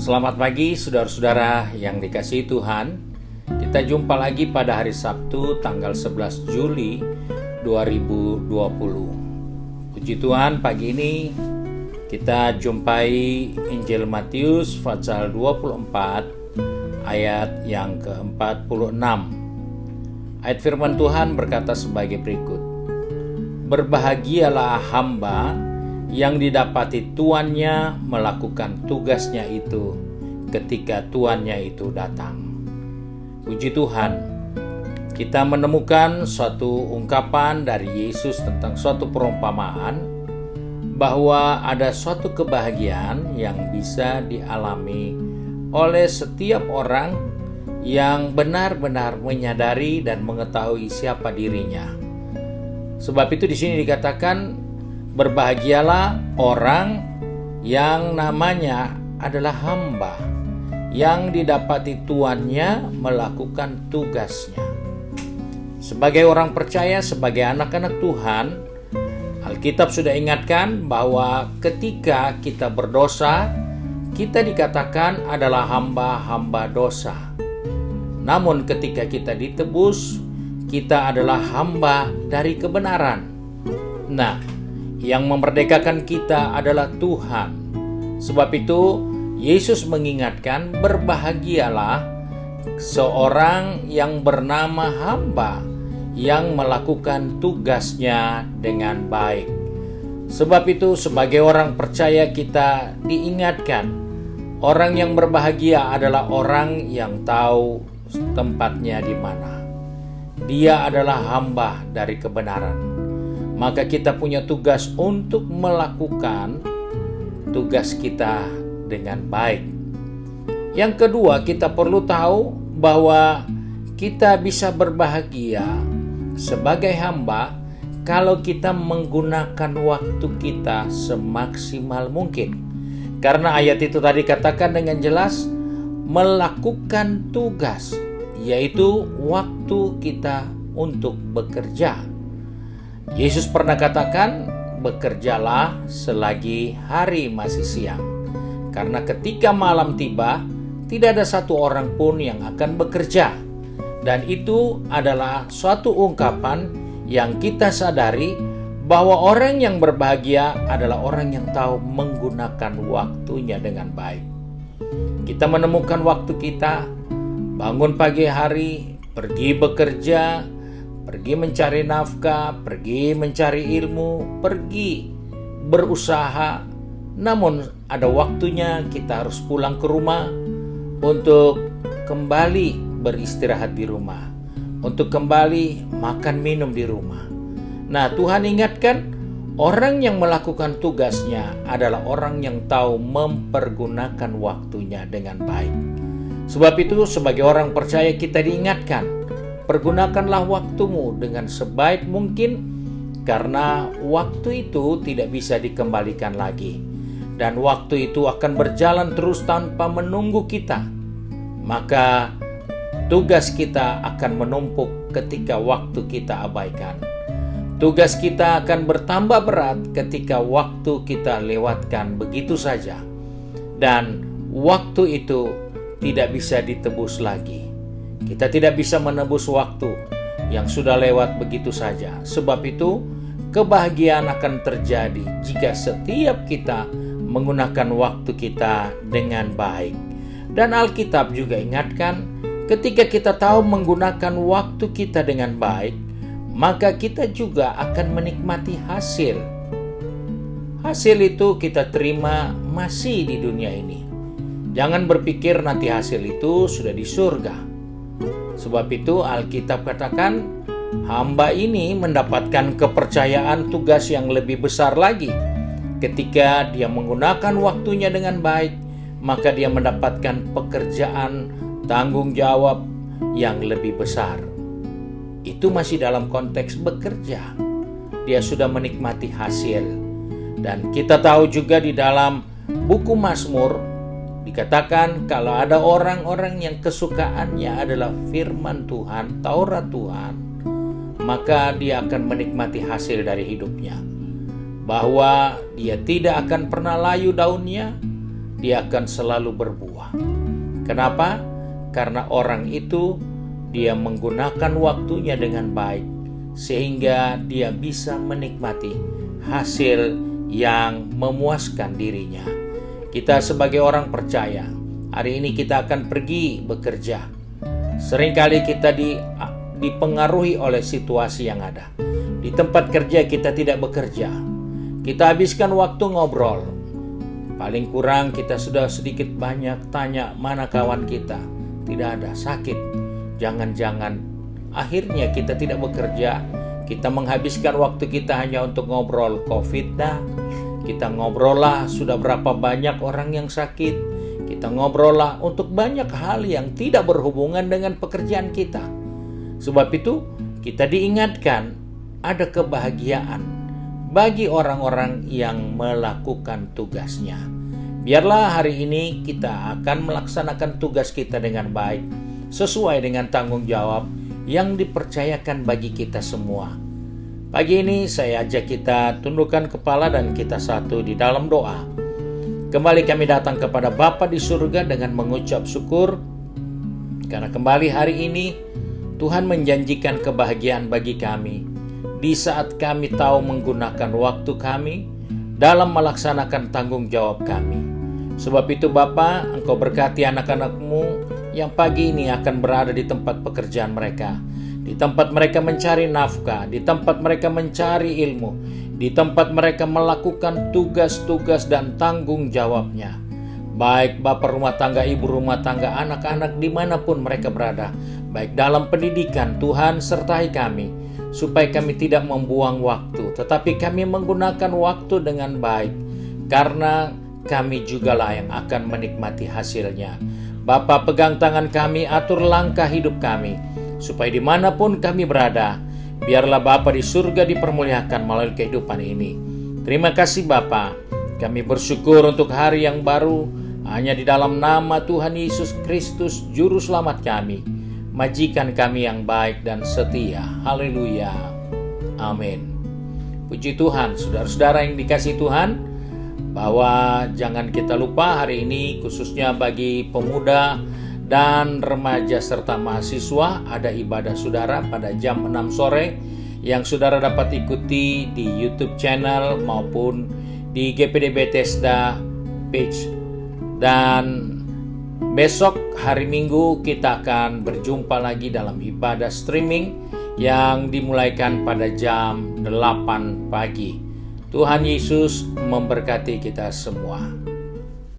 Selamat pagi saudara-saudara yang dikasihi Tuhan. Kita jumpa lagi pada hari Sabtu tanggal 11 Juli 2020. Puji Tuhan, pagi ini kita jumpai Injil Matius pasal 24 ayat yang ke-46. Ayat firman Tuhan berkata sebagai berikut: Berbahagialah hamba yang didapati tuannya melakukan tugasnya itu ketika tuannya itu datang. Puji Tuhan, kita menemukan suatu ungkapan dari Yesus tentang suatu perumpamaan bahwa ada suatu kebahagiaan yang bisa dialami oleh setiap orang yang benar-benar menyadari dan mengetahui siapa dirinya. Sebab itu di sini dikatakan, berbahagialah orang yang namanya adalah hamba, yang didapati tuannya melakukan tugasnya. Sebagai orang percaya, sebagai anak-anak Tuhan, Alkitab sudah ingatkan bahwa ketika kita berdosa, kita dikatakan adalah hamba-hamba dosa. Namun ketika kita ditebus, kita adalah hamba dari kebenaran. Nah, yang memerdekakan kita adalah Tuhan. Sebab itu Yesus mengingatkan, berbahagialah seorang yang bernama hamba yang melakukan tugasnya dengan baik. Sebab itu sebagai orang percaya kita diingatkan, orang yang berbahagia adalah orang yang tahu tempatnya di mana. Dia adalah hamba dari kebenaran. Maka kita punya tugas untuk melakukan tugas kita dengan baik. Yang kedua, kita perlu tahu bahwa kita bisa berbahagia sebagai hamba kalau kita menggunakan waktu kita semaksimal mungkin. Karena ayat itu tadi katakan dengan jelas, melakukan tugas, yaitu waktu kita untuk bekerja. Yesus pernah katakan, bekerjalah selagi hari masih siang. Karena ketika malam tiba, tidak ada satu orang pun yang akan bekerja. Dan itu adalah suatu ungkapan yang kita sadari bahwa orang yang berbahagia adalah orang yang tahu menggunakan waktunya dengan baik. Kita menemukan waktu kita, bangun pagi hari, pergi bekerja, pergi mencari nafkah, pergi mencari ilmu, pergi berusaha. Namun ada waktunya kita harus pulang ke rumah untuk kembali beristirahat di rumah, untuk kembali makan minum di rumah. Nah, Tuhan ingatkan, orang yang melakukan tugasnya adalah orang yang tahu mempergunakan waktunya dengan baik. Sebab itu sebagai orang percaya kita diingatkan, pergunakanlah waktumu dengan sebaik mungkin, karena waktu itu tidak bisa dikembalikan lagi. Dan waktu itu akan berjalan terus tanpa menunggu kita. Maka tugas kita akan menumpuk ketika waktu kita abaikan. Tugas kita akan bertambah berat ketika waktu kita lewatkan begitu saja. Dan waktu itu tidak bisa ditebus lagi. Kita tidak bisa menebus waktu yang sudah lewat begitu saja. Sebab itu, kebahagiaan akan terjadi jika setiap kita menggunakan waktu kita dengan baik. Dan Alkitab juga ingatkan, ketika kita tahu menggunakan waktu kita dengan baik, maka kita juga akan menikmati hasil. Hasil itu kita terima masih di dunia ini. Jangan berpikir nanti hasil itu sudah di surga. Sebab itu Alkitab katakan, hamba ini mendapatkan kepercayaan tugas yang lebih besar lagi. Ketika dia menggunakan waktunya dengan baik, maka dia mendapatkan pekerjaan tanggung jawab yang lebih besar. Itu masih dalam konteks bekerja. Dia sudah menikmati hasil. Dan kita tahu juga di dalam buku Mazmur dikatakan kalau ada orang-orang yang kesukaannya adalah firman Tuhan, Taurat Tuhan, maka dia akan menikmati hasil dari hidupnya. Bahwa dia tidak akan pernah layu daunnya, dia akan selalu berbuah. Kenapa? Karena orang itu dia menggunakan waktunya dengan baik, sehingga dia bisa menikmati hasil yang memuaskan dirinya. Kita sebagai orang percaya, hari ini kita akan pergi bekerja. Seringkali kita dipengaruhi oleh situasi yang ada. Di tempat kerja kita tidak bekerja. Kita habiskan waktu ngobrol. Paling kurang kita sudah sedikit banyak tanya mana kawan kita. Tidak ada, sakit. Jangan-jangan akhirnya kita tidak bekerja. Kita menghabiskan waktu kita hanya untuk ngobrol COVID dah. Kita ngobrol lah sudah berapa banyak orang yang sakit. Kita ngobrol lah untuk banyak hal yang tidak berhubungan dengan pekerjaan kita. Sebab itu kita diingatkan ada kebahagiaan bagi orang-orang yang melakukan tugasnya. Biarlah hari ini kita akan melaksanakan tugas kita dengan baik, sesuai dengan tanggung jawab yang dipercayakan bagi kita semua. Pagi ini saya ajak kita tundukkan kepala dan kita satu di dalam doa. Kembali kami datang kepada Bapa di surga dengan mengucap syukur, karena kembali hari ini Tuhan menjanjikan kebahagiaan bagi kami di saat kami tahu menggunakan waktu kami dalam melaksanakan tanggung jawab kami. Sebab itu Bapa, Engkau berkati anak-anak-Mu yang pagi ini akan berada di tempat pekerjaan mereka, di tempat mereka mencari nafkah, di tempat mereka mencari ilmu, di tempat mereka melakukan tugas-tugas dan tanggung jawabnya. Baik bapak rumah tangga, ibu rumah tangga, anak-anak dimanapun mereka berada, baik dalam pendidikan, Tuhan sertai kami, supaya kami tidak membuang waktu, tetapi kami menggunakan waktu dengan baik, karena kami jugalah yang akan menikmati hasilnya. Bapa, pegang tangan kami, atur langkah hidup kami, supaya dimanapun kami berada, biarlah Bapa di surga dipermuliakan melalui kehidupan ini. Terima kasih Bapa, kami bersyukur untuk hari yang baru, hanya di dalam nama Tuhan Yesus Kristus, Juru Selamat kami, majikan kami yang baik dan setia. Haleluya. Amin. Puji Tuhan, saudara-saudara yang dikasihi Tuhan, bahwa jangan kita lupa hari ini khususnya bagi pemuda dan remaja serta mahasiswa ada ibadah saudara pada jam 6 sore yang saudara dapat ikuti di YouTube channel maupun di GPD Bethesda page. Dan besok hari Minggu kita akan berjumpa lagi dalam ibadah streaming yang dimulaikan pada jam 8 pagi. Tuhan Yesus memberkati kita semua.